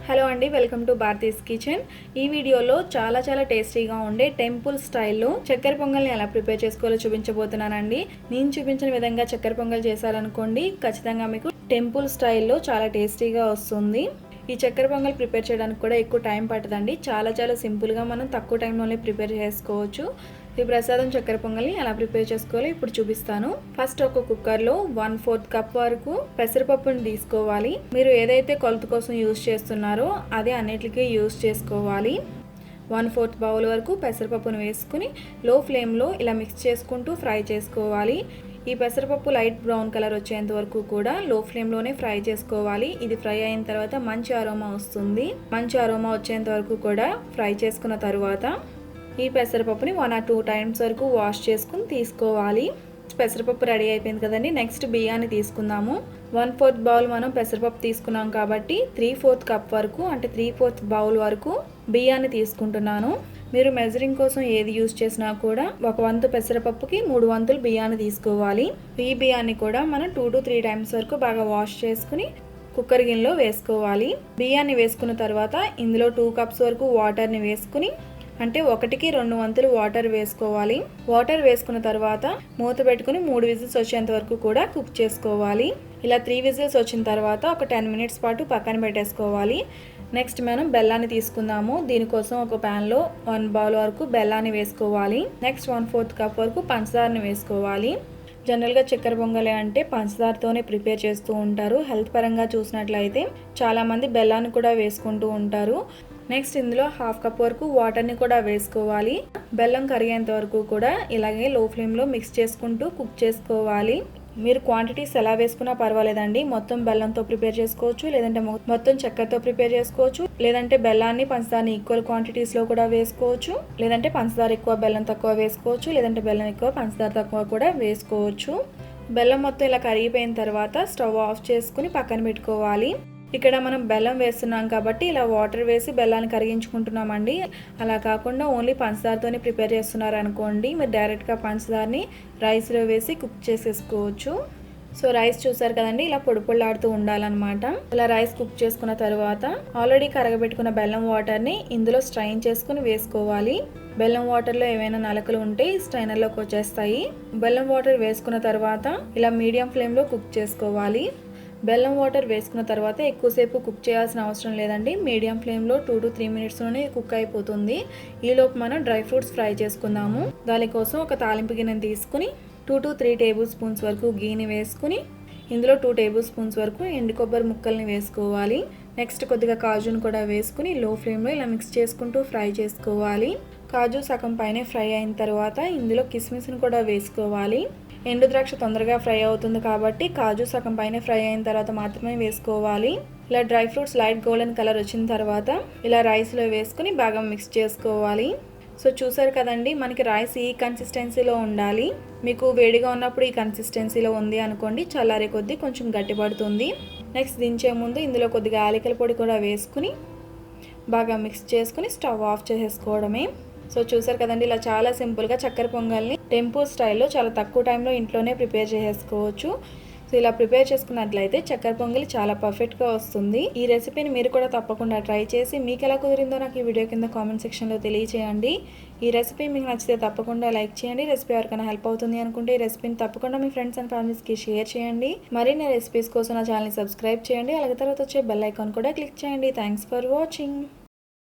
Hello అండి, welcome to Bharati's kitchen. ఈ వీడియోలో చాలా టేస్టీగా ఉండే టెంపుల్ స్టైల్లో చక్కెర పొంగల్ని ఎలా ప్రిపేర్ చేసుకోవాలో చూపించబోతున్నానండి. నేను చూపించిన విధంగా చక్కెర పొంగల్ చేశారనుకోండి, ఖచ్చితంగా మీకు టెంపుల్ స్టైల్లో చాలా టేస్టీగా వస్తుంది. ఈ చక్కెర పొంగల్ ప్రిపేర్ చేయడానికి కూడా ఎక్కువ టైం పట్టదండి. చాలా సింపుల్గా మనం తక్కువ టైంలోనే ప్రిపేర్ చేసుకోవచ్చు. ఈ ప్రసాదం చక్కెర పొంగల్ని ఎలా ప్రిపేర్ చేసుకోవాలో ఇప్పుడు చూపిస్తాను. ఫస్ట్ ఒక కుక్కర్లో 1/4 కప్ వరకు పెసరపప్పుని తీసుకోవాలి. మీరు ఏదైతే కొలత కోసం యూజ్ చేస్తున్నారో అదే అన్నిటికీ యూజ్ చేసుకోవాలి. 1/4 బౌల్ వరకు పెసరపప్పును వేసుకుని లో ఫ్లేమ్లో ఇలా మిక్స్ చేసుకుంటూ ఫ్రై చేసుకోవాలి. ఈ పెసరపప్పు లైట్ బ్రౌన్ కలర్ వచ్చేంత వరకు కూడా లో ఫ్లేమ్లోనే ఫ్రై చేసుకోవాలి. ఇది ఫ్రై అయిన తర్వాత మంచి అరోమా వస్తుంది. మంచి అరోమా వచ్చేంత వరకు కూడా ఫ్రై చేసుకున్న తర్వాత ఈ పెసరపప్పుని 1 or 2 టైమ్స్ వరకు వాష్ చేసుకుని తీసుకోవాలి. పెసరపప్పు రెడీ అయిపోయింది కదండి. నెక్స్ట్ బియ్యాన్ని తీసుకుందాము. 1/4 బౌల్ మనం పెసరపప్పు తీసుకున్నాం కాబట్టి 3/4 కప్ వరకు అంటే 3/4 బౌల్ వరకు బియ్యాన్ని తీసుకుంటున్నాను. మీరు మెజరింగ్ కోసం ఏది యూజ్ చేసినా కూడా 1 వంతు పెసరపప్పుకి 3 వంతులు బియ్యాన్ని తీసుకోవాలి. ఈ బియ్యాన్ని కూడా మనం 2 to 3 టైమ్స్ వరకు బాగా వాష్ చేసుకుని కుక్కర్ గిన్నెలో వేసుకోవాలి. బియ్యాన్ని వేసుకున్న తర్వాత ఇందులో 2 కప్స్ వరకు వాటర్ని వేసుకుని అంటే 1కి 2 వంతులు వాటర్ వేసుకోవాలి. వాటర్ వేసుకున్న తర్వాత మూత పెట్టుకుని 3 విజిల్స్ వచ్చేంత వరకు కూడా కుక్ చేసుకోవాలి. ఇలా 3 విజిల్స్ వచ్చిన తర్వాత ఒక 10 మినిట్స్ పాటు పక్కన పెట్టేసుకోవాలి. నెక్స్ట్ మనం బెల్లాన్ని తీసుకుందాము. దీనికోసం ఒక ప్యాన్లో 1 బౌల్ వరకు బెల్లాన్ని వేసుకోవాలి. నెక్స్ట్ 1/4 కప్ వరకు పంచదారని వేసుకోవాలి. జనరల్గా చక్కెర పొంగలి అంటే పంచదారతోనే ప్రిపేర్ చేస్తూ ఉంటారు. హెల్త్ పరంగా చూసినట్లయితే చాలామంది బెల్లాన్ని కూడా వేసుకుంటూ ఉంటారు. నెక్స్ట్ ఇందులో 1/2 కప్ వరకు వాటర్ని కూడా వేసుకోవాలి. బెల్లం కరిగేంత వరకు కూడా ఇలాగే లో ఫ్లేమ్లో మిక్స్ చేసుకుంటూ కుక్ చేసుకోవాలి. మీరు క్వాంటిటీస్ ఎలా వేసుకున్నా పర్వాలేదండి. మొత్తం బెల్లంతో ప్రిపేర్ చేసుకోవచ్చు, లేదంటే మొత్తం చక్కెరతో ప్రిపేర్ చేసుకోవచ్చు, లేదంటే బెల్లాన్ని పంచదారని ఈక్వల్ క్వాంటిటీస్లో కూడా వేసుకోవచ్చు, లేదంటే పంచదార ఎక్కువ బెల్లం తక్కువ వేసుకోవచ్చు, లేదంటే బెల్లం ఎక్కువ పంచదార తక్కువ కూడా వేసుకోవచ్చు. బెల్లం మొత్తం ఇలా కరిగిపోయిన తర్వాత స్టవ్ ఆఫ్ చేసుకుని పక్కన పెట్టుకోవాలి. ఇక్కడ మనం బెల్లం వేస్తున్నాం కాబట్టి ఇలా వాటర్ వేసి బెల్లాన్ని కరిగించుకుంటున్నామండి. అలా కాకుండా ఓన్లీ పంచదారతోనే ప్రిపేర్ చేస్తున్నారు అనుకోండి, మీరు డైరెక్ట్గా పంచదారని రైస్లో వేసి కుక్ చేసేసుకోవచ్చు. సో రైస్ చూసారు కదండి, ఇలా పొడిలాడుతూ ఉండాలన్నమాట. ఇలా రైస్ కుక్ చేసుకున్న తర్వాత ఆల్రెడీ కరగబెట్టుకున్న బెల్లం వాటర్ని ఇందులో స్ట్రైన్ చేసుకుని వేసుకోవాలి. బెల్లం వాటర్లో ఏమైనా నలకలు ఉంటే స్ట్రైనర్లోకి వచ్చేస్తాయి. బెల్లం వాటర్ వేసుకున్న తర్వాత ఇలా మీడియం ఫ్లేమ్లో కుక్ చేసుకోవాలి. బెల్లం వాటర్ వేసుకున్న తర్వాత ఎక్కువసేపు కుక్ చేయాల్సిన అవసరం లేదండి. మీడియం ఫ్లేమ్లో 2 to 3 మినిట్స్లోనే కుక్ అయిపోతుంది. ఈలోపు మనం డ్రై ఫ్రూట్స్ ఫ్రై చేసుకుందాము. దానికోసం ఒక తాలింపు గిన్నెని తీసుకుని 2 to 3 టేబుల్ స్పూన్స్ వరకు గీని వేసుకుని ఇందులో 2 టేబుల్ స్పూన్స్ వరకు ఎండు కొబ్బరి ముక్కల్ని వేసుకోవాలి. నెక్స్ట్ కొద్దిగా కాజును కూడా వేసుకుని లో ఫ్లేమ్లో ఇలా మిక్స్ చేసుకుంటూ ఫ్రై చేసుకోవాలి. కాజు సగం పైనే ఫ్రై అయిన తర్వాత ఇందులో కిస్మిస్ని కూడా వేసుకోవాలి. ఎండు ద్రాక్ష తొందరగా ఫ్రై అవుతుంది కాబట్టి కాజు సగం పైన ఫ్రై అయిన తర్వాత మాత్రమే వేసుకోవాలి. ఇలా dry fruits light golden colour వచ్చిన తర్వాత ఇలా రైస్లో వేసుకుని బాగా మిక్స్ చేసుకోవాలి. సో చూసారు కదండి, మనకి రైస్ ఈ కన్సిస్టెన్సీలో ఉండాలి. మీకు వేడిగా ఉన్నప్పుడు ఈ కన్సిస్టెన్సీలో ఉంది అనుకోండి, చల్లారే కొద్దీ కొంచెం గట్టిపడుతుంది. నెక్స్ట్ దించే ముందు ఇందులో కొద్దిగా యాలకుల పొడి కూడా వేసుకుని బాగా మిక్స్ చేసుకుని స్టవ్ ఆఫ్ చేసేసుకోవడమే. సో చూసారు కదండి, ఇలా చాలా సింపుల్గా చక్కెర పొంగల్ని టెంపుల్ స్టైల్లో చాలా తక్కువ టైంలో ఇంట్లోనే ప్రిపేర్ చేసుకోవచ్చు. సో ఇలా ప్రిపేర్ చేసుకున్నట్లయితే చక్కెర పొంగలి చాలా పర్ఫెక్ట్గా వస్తుంది. ఈ రెసిపీని మీరు కూడా తప్పకుండా ట్రై చేసి మీకు ఎలా కుదిరిందో నాకు ఈ వీడియో కింద కామెంట్ సెక్షన్లో తెలియచేయండి. ఈ రెసిపీ మీకు నచ్చితే తప్పకుండా లైక్ చేయండి. రెసిపీ ఎవరికైనా హెల్ప్ అవుతుంది అనుకుంటే ఈ రెసిపీని తప్పకుండా మీ ఫ్రెండ్స్ అండ్ ఫ్యామిలీస్కి షేర్ చేయండి. మరిన్ని రెసిపీస్ కోసం నా ఛానల్ని సబ్స్క్రైబ్ చేయండి. అలాగే తర్వాత వచ్చే బెల్ ఐకాన్ కూడా క్లిక్ చేయండి. Thanks for watching.